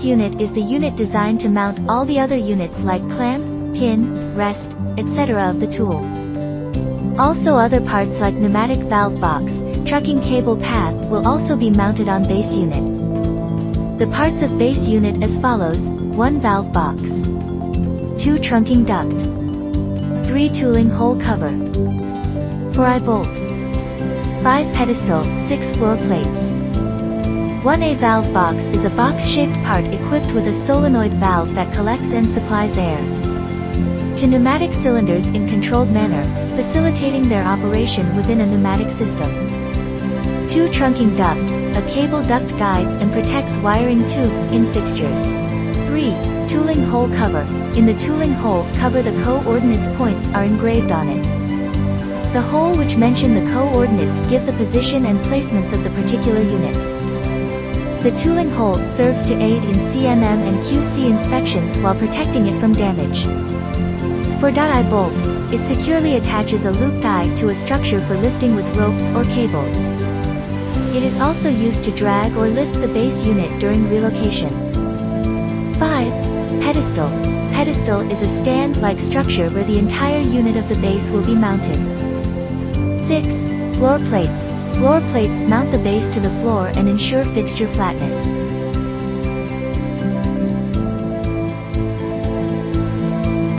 base unit is the unit designed to mount all the other units like clamp, pin, rest, etc. of the tool. Also other parts like pneumatic valve box, trucking cable path will also be mounted on base unit. The parts of base unit as follows: 1 valve box, 2 trunking duct, 3 tooling hole cover, 4 eye bolt, 5 pedestal, 6 floor plates. 1A valve box is a box-shaped part equipped with a solenoid valve that collects and supplies air to pneumatic cylinders in controlled manner, facilitating their operation within a pneumatic system. 2 trunking duct, a cable duct guides and protects wiring tubes in fixtures. 3. Tooling hole cover. In the tooling hole cover the coordinates points are engraved on it. The hole which mention the coordinates give the position and placements of the particular units. The tooling hole serves to aid in CMM and QC inspections while protecting it from damage. For eye bolt, it securely attaches a looped eye to a structure for lifting with ropes or cables. It is also used to drag or lift the base unit during relocation. 5. Pedestal. Pedestal is a stand-like structure where the entire unit of the base will be mounted. 6. Floor plates. Floor plates mount the base to the floor and ensure fixture flatness.